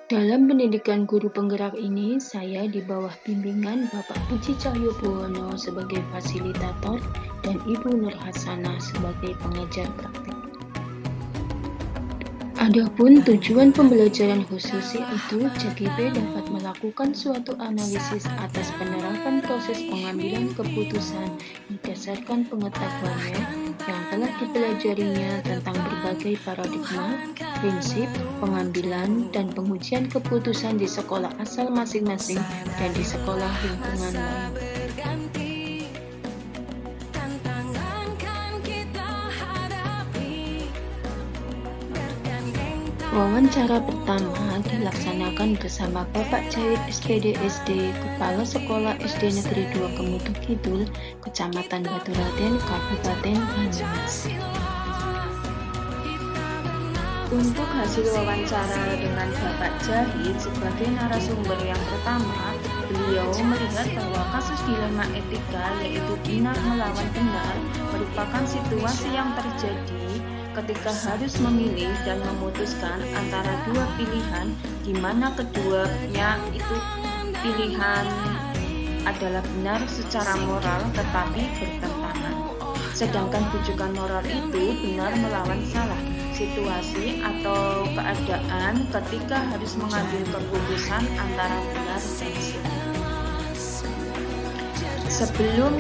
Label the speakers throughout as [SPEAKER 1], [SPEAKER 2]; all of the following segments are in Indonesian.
[SPEAKER 1] Dalam pendidikan guru penggerak ini, saya di bawah bimbingan Bapak Puji Cahyobuwono sebagai fasilitator dan Ibu Nur Hasanah sebagai pengajar praktik. Adapun tujuan pembelajaran khusus yaitu JGP dapat melakukan suatu analisis atas penerapan proses pengambilan keputusan berdasarkan pengetahuannya yang telah dipelajarinya tentang berbagai paradigma, prinsip, pengambilan, dan pengujian keputusan di sekolah asal masing-masing dan di sekolah lingkungan lain. Wawancara pertama dilaksanakan bersama Bapak Jahit SPD SD, Kepala Sekolah SD Negeri 2 Kemutu Kidul, Kecamatan Baturaden, Kabupaten Banyumas. Untuk hasil wawancara dengan Bapak Jahit sebagai narasumber yang pertama, beliau melihat bahwa kasus dilema etika yaitu benar melawan benar merupakan situasi yang terjadi ketika harus memilih dan memutuskan antara dua pilihan, di mana keduanya itu pilihan adalah benar secara moral tetapi bertentangan. Sedangkan rujukan moral itu benar melawan salah, situasi atau keadaan ketika harus mengambil keputusan antara benar dan salah. Sebelum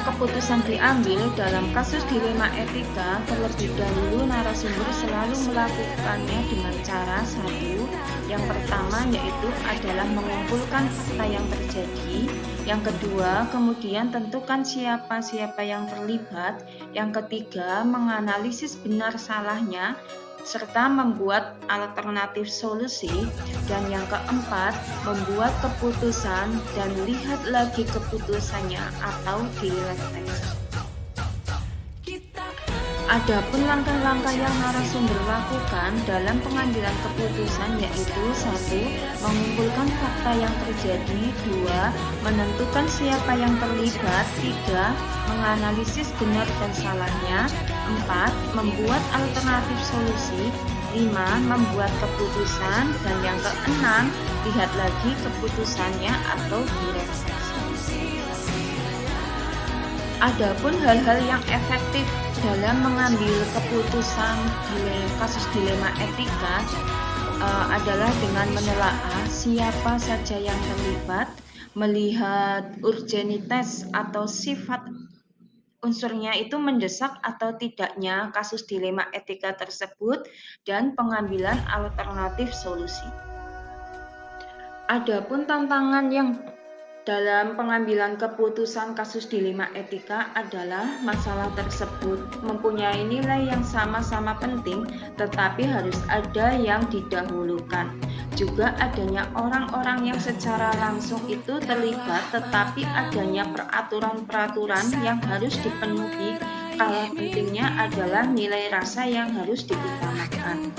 [SPEAKER 1] keputusan diambil dalam kasus dilema etika, terlebih dahulu narasumber selalu melakukannya dengan cara satu. Yang pertama yaitu adalah mengumpulkan fakta yang terjadi. Yang kedua, kemudian tentukan siapa-siapa yang terlibat. Yang ketiga, menganalisis benar salahnya serta membuat alternatif solusi, dan yang keempat, membuat keputusan dan lihat lagi keputusannya atau direfleksi. Adapun langkah-langkah yang narasumber lakukan dalam pengambilan keputusan yaitu 1. Mengumpulkan fakta yang terjadi, 2. Menentukan siapa yang terlibat, 3. Menganalisis benar dan salahnya, 4. Membuat alternatif solusi, 5. Membuat keputusan, dan yang keenam, lihat lagi keputusannya atau direfleksi. Adapun hal-hal yang efektif dalam mengambil keputusan kasus dilema etika adalah dengan menelaah siapa saja yang terlibat, melihat urgenitas atau sifat unsurnya itu mendesak atau tidaknya kasus dilema etika tersebut, dan pengambilan alternatif solusi. Adapun tantangan yang dalam pengambilan keputusan kasus dilema etika adalah masalah tersebut mempunyai nilai yang sama-sama penting, tetapi harus ada yang didahulukan. Juga adanya orang-orang yang secara langsung itu terlibat, tetapi adanya peraturan-peraturan yang harus dipenuhi. Kalah pentingnya adalah nilai rasa yang harus diutamakan.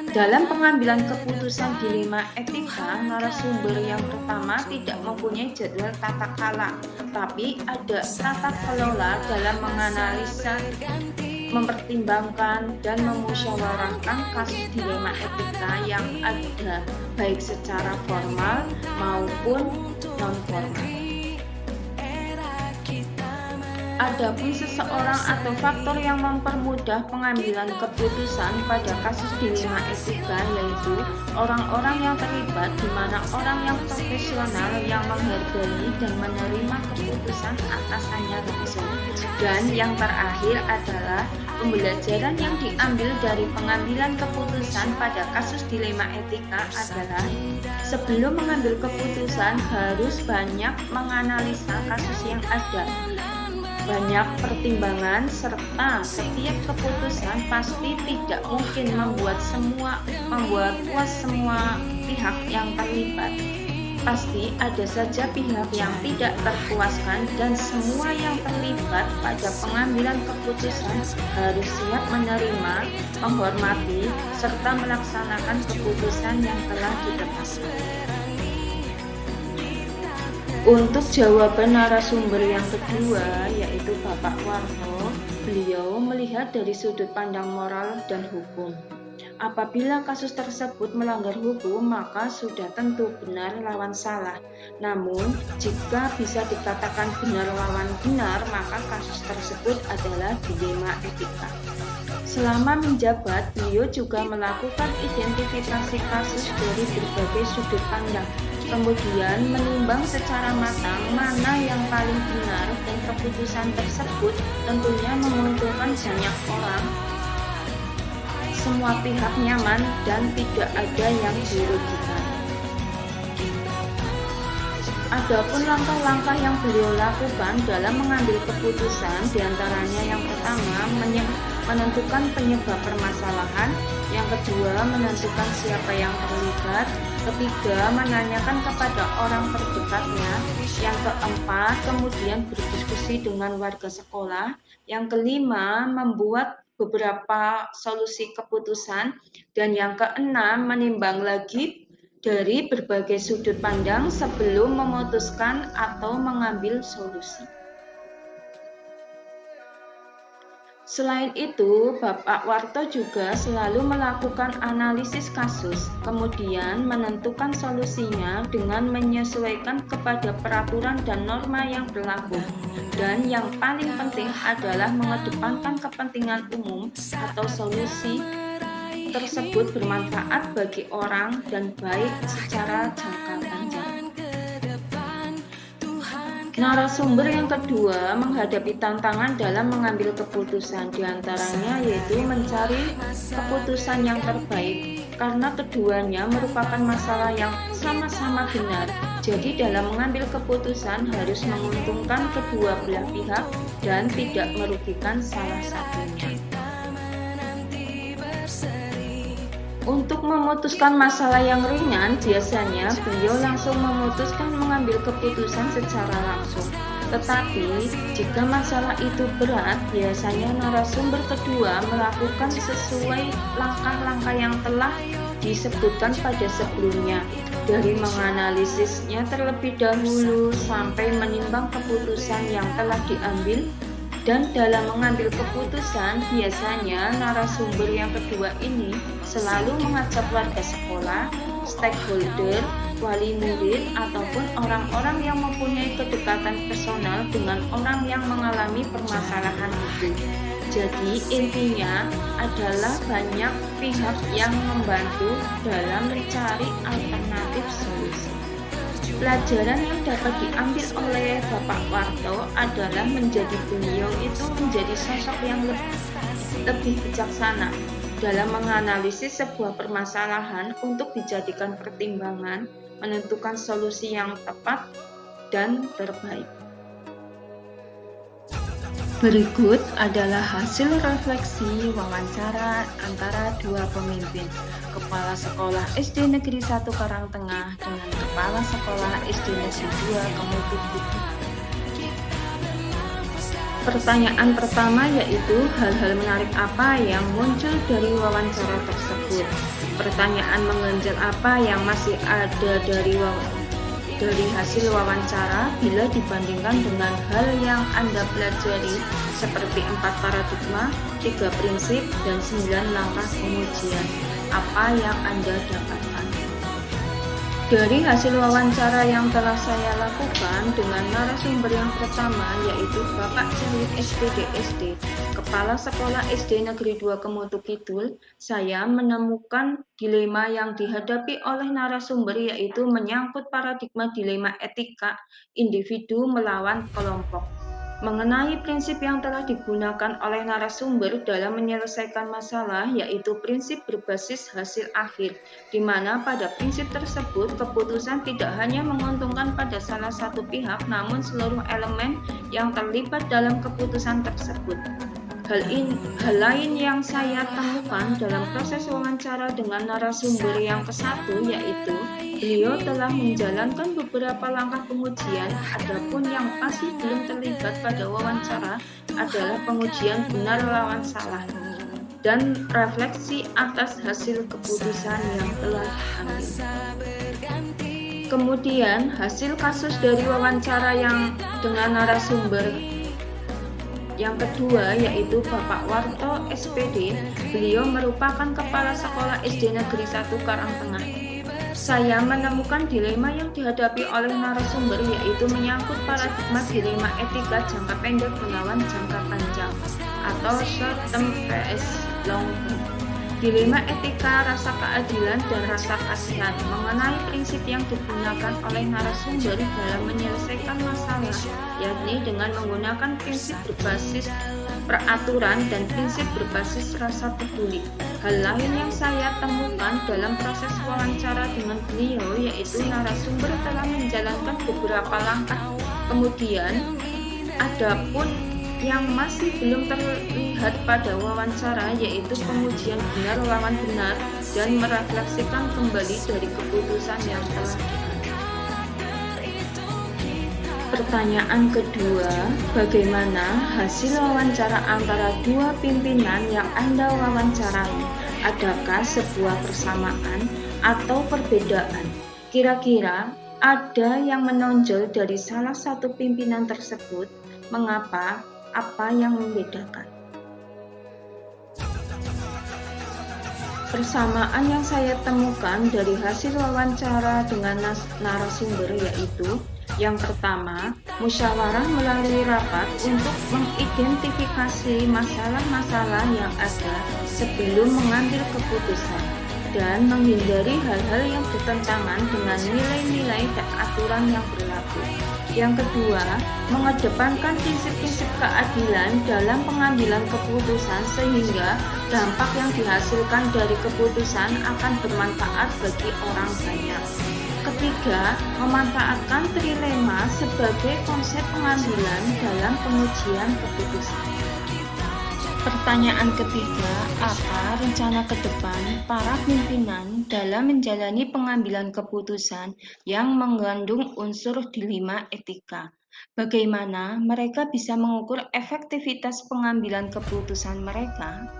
[SPEAKER 1] Dalam pengambilan keputusan dilema etika, narasumber yang pertama tidak mempunyai jadwal tata kelola, tapi ada tata kelola dalam menganalisa, mempertimbangkan, dan memusyawarahkan kasus dilema etika yang ada, baik secara formal maupun non-formal. Adapun seseorang atau faktor yang mempermudah pengambilan keputusan pada kasus dilema etika yaitu orang-orang yang terlibat, di mana orang yang profesional yang menghargai dan menerima keputusan atasannya langsung. Dan yang terakhir adalah pembelajaran yang diambil dari pengambilan keputusan pada kasus dilema etika adalah sebelum mengambil keputusan harus banyak menganalisa kasus yang ada, banyak pertimbangan, serta setiap keputusan pasti tidak mungkin membuat puas semua pihak yang terlibat. Pasti ada saja pihak yang tidak terpuaskan, dan semua yang terlibat pada pengambilan keputusan harus siap menerima, menghormati, serta melaksanakan keputusan yang telah ditetapkan. Untuk jawaban narasumber yang kedua, yaitu Bapak Warno, beliau melihat dari sudut pandang moral dan hukum. Apabila kasus tersebut melanggar hukum, maka sudah tentu benar lawan salah. Namun, jika bisa dikatakan benar lawan benar, maka kasus tersebut adalah dilema etika. Selama menjabat, beliau juga melakukan identifikasi kasus dari berbagai sudut pandang, kemudian menimbang secara matang mana yang paling benar, dan keputusan tersebut tentunya menguntungkan banyak orang. Semua pihak nyaman dan tidak ada yang dirugikan. Adapun langkah-langkah yang beliau lakukan dalam mengambil keputusan, diantaranya yang pertama menentukan penyebab permasalahan, yang kedua menentukan siapa yang terlibat, ketiga menanyakan kepada orang terdekatnya, yang keempat kemudian berdiskusi dengan warga sekolah, yang kelima membuat beberapa solusi keputusan, dan yang keenam menimbang lagi dari berbagai sudut pandang sebelum memutuskan atau mengambil solusi. Selain itu, Bapak Warto juga selalu melakukan analisis kasus, kemudian menentukan solusinya dengan menyesuaikan kepada peraturan dan norma yang berlaku. Dan yang paling penting adalah mengedepankan kepentingan umum atau solusi tersebut bermanfaat bagi orang dan baik secara jangka panjang. Narasumber yang kedua menghadapi tantangan dalam mengambil keputusan, diantaranya yaitu mencari keputusan yang terbaik, karena keduanya merupakan masalah yang sama-sama benar. Jadi dalam mengambil keputusan harus menguntungkan kedua belah pihak dan tidak merugikan salah satunya. Untuk memutuskan masalah yang ringan, biasanya beliau langsung memutuskan mengambil keputusan secara langsung. Tetapi, jika masalah itu berat, biasanya narasumber kedua melakukan sesuai langkah-langkah yang telah disebutkan pada sebelumnya, dari menganalisisnya terlebih dahulu sampai menimbang keputusan yang telah diambil. Dan dalam mengambil keputusan, biasanya narasumber yang kedua ini selalu mengajak warga sekolah, stakeholder, wali murid, ataupun orang-orang yang mempunyai kedekatan personal dengan orang yang mengalami permasalahan itu. Jadi intinya adalah banyak pihak yang membantu dalam mencari alternatif solusi. Pelajaran yang dapat diambil oleh Bapak Warto adalah beliau itu menjadi sosok yang lebih bijaksana dalam menganalisis sebuah permasalahan untuk dijadikan pertimbangan, menentukan solusi yang tepat dan terbaik. Berikut adalah hasil refleksi wawancara antara dua pemimpin, Kepala Sekolah SD Negeri 1 Karangtengah dengan Kepala Sekolah SD Negeri 2 Kemutuk Budi. Pertanyaan pertama yaitu hal-hal menarik apa yang muncul dari wawancara tersebut. Pertanyaan mengganjal apa yang masih ada dari hasil wawancara bila dibandingkan dengan hal yang Anda pelajari seperti 4 paradigma, 3 prinsip, dan 9 langkah pengujian. Apa yang Anda dapatkan? Dari hasil wawancara yang telah saya lakukan dengan narasumber yang pertama yaitu Bapak Celik SPDSD, Kepala Sekolah SD Negeri 2 Kemutuk Kidul, saya menemukan dilema yang dihadapi oleh narasumber yaitu menyangkut paradigma dilema etika individu melawan kelompok. Mengenai prinsip yang telah digunakan oleh narasumber dalam menyelesaikan masalah yaitu prinsip berbasis hasil akhir, di mana pada prinsip tersebut keputusan tidak hanya menguntungkan pada salah satu pihak namun seluruh elemen yang terlibat dalam keputusan tersebut. Hal lain yang saya temukan dalam proses wawancara dengan narasumber yang ke-1 yaitu beliau telah menjalankan beberapa langkah pengujian, adapun yang masih belum terlibat pada wawancara adalah pengujian benar lawan salah dan refleksi atas hasil keputusan yang telah diambil. Kemudian hasil kasus dari wawancara yang dengan narasumber Yang kedua yaitu Bapak Warto SPD, beliau merupakan Kepala Sekolah SD Negeri 1 Karangtengah. Saya menemukan dilema yang dihadapi oleh narasumber yaitu menyangkut paradigma dilema etika jangka pendek melawan jangka panjang atau short term vs long term. Dilema etika rasa keadilan dan rasa kasihan mengenai prinsip yang digunakan oleh narasumber dalam menyelesaikan masalah, yakni dengan menggunakan prinsip berbasis peraturan dan prinsip berbasis rasa peduli. Hal lain yang saya temukan dalam proses wawancara dengan beliau yaitu narasumber telah menjalankan beberapa langkah. Kemudian, adapun yang masih belum terlihat pada wawancara yaitu pengujian benar lawan benar dan merefleksikan kembali dari keputusan yang telah diambil. Pertanyaan kedua, bagaimana hasil wawancara antara dua pimpinan yang Anda wawancarai? Adakah sebuah persamaan atau perbedaan? Kira-kira ada yang menonjol dari salah satu pimpinan tersebut? Mengapa? Apa yang membedakan? Persamaan yang saya temukan dari hasil wawancara dengan narasumber yaitu yang pertama, musyawarah melalui rapat untuk mengidentifikasi masalah-masalah yang ada sebelum mengambil keputusan dan menghindari hal-hal yang bertentangan dengan nilai-nilai dan aturan yang berlaku. Yang kedua, mengedepankan prinsip-prinsip keadilan dalam pengambilan keputusan sehingga dampak yang dihasilkan dari keputusan akan bermanfaat bagi orang banyak. Ketiga, memanfaatkan trilema sebagai konsep pengambilan dalam pengujian keputusan. Pertanyaan ketiga, apa rencana ke depan para pimpinan dalam menjalani pengambilan keputusan yang mengandung unsur dilema etika? Bagaimana mereka bisa mengukur efektivitas pengambilan keputusan mereka?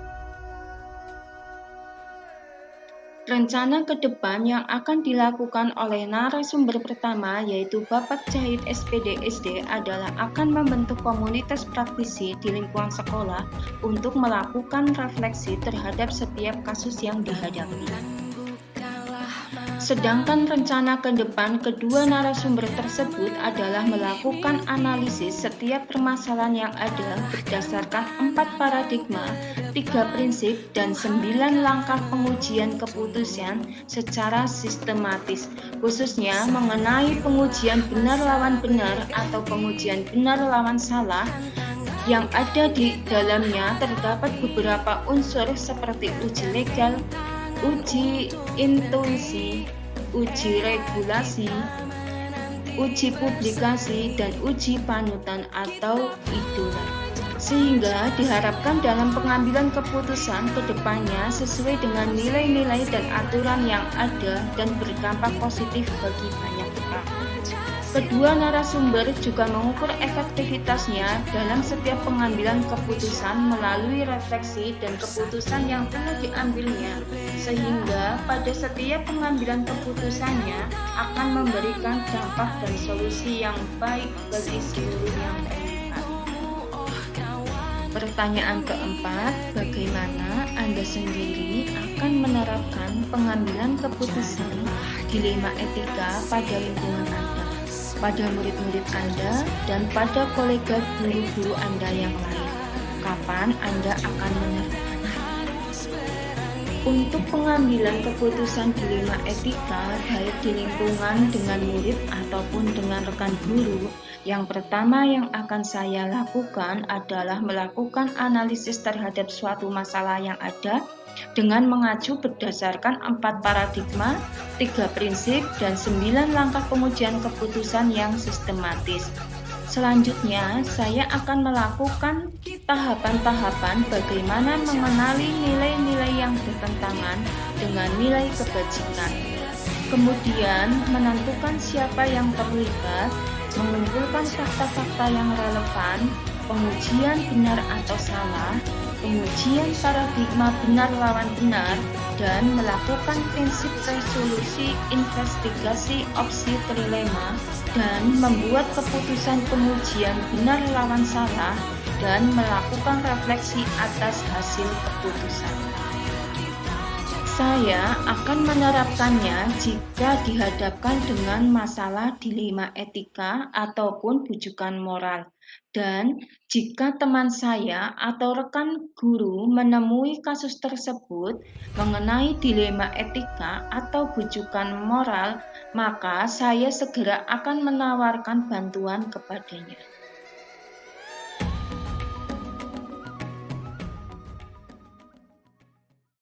[SPEAKER 1] Rencana ke depan yang akan dilakukan oleh narasumber pertama yaitu Bapak Jahit SPD SD adalah akan membentuk komunitas praktisi di lingkungan sekolah untuk melakukan refleksi terhadap setiap kasus yang dihadapi. Sedangkan rencana ke depan kedua narasumber tersebut adalah melakukan analisis setiap permasalahan yang ada berdasarkan 4 paradigma, 3 prinsip, dan 9 langkah pengujian keputusan secara sistematis, khususnya mengenai pengujian benar lawan benar atau pengujian benar lawan salah. Yang ada di dalamnya terdapat beberapa unsur seperti uji legal, uji intuisi, uji regulasi, uji publikasi, dan uji panutan atau idola. Sehingga diharapkan dalam pengambilan keputusan ke depannya sesuai dengan nilai-nilai dan aturan yang ada dan berdampak positif bagi banyak orang. Kedua narasumber juga mengukur efektivitasnya dalam setiap pengambilan keputusan melalui refleksi dan keputusan yang telah diambilnya, sehingga pada setiap pengambilan keputusannya akan memberikan dampak dan solusi yang baik bagi seluruh yang terlibat. Pertanyaan keempat, bagaimana Anda sendiri akan menerapkan pengambilan keputusan dilema etika pada lingkungan Anda, pada murid-murid Anda, dan pada kolega guru-guru Anda yang lain? Kapan Anda akan menerapkannya? Untuk pengambilan keputusan dilema etika, baik di lingkungan dengan murid ataupun dengan rekan guru, yang pertama yang akan saya lakukan adalah melakukan analisis terhadap suatu masalah yang ada dengan mengacu berdasarkan 4 paradigma, 3 prinsip, dan 9 langkah pengujian keputusan yang sistematis. Selanjutnya, saya akan melakukan tahapan-tahapan bagaimana mengenali nilai-nilai yang bertentangan dengan nilai kebajikan. Kemudian, menentukan siapa yang terlibat, mengumpulkan fakta-fakta yang relevan, pengujian benar atau salah, pengujian paradigma benar lawan benar, dan melakukan prinsip resolusi investigasi opsi trilema, dan membuat keputusan pengujian benar lawan salah dan melakukan refleksi atas hasil keputusan. Saya akan menerapkannya jika dihadapkan dengan masalah dilema etika ataupun bujukan moral, dan jika teman saya atau rekan guru menemui kasus tersebut mengenai dilema etika atau bujukan moral, maka saya segera akan menawarkan bantuan kepadanya.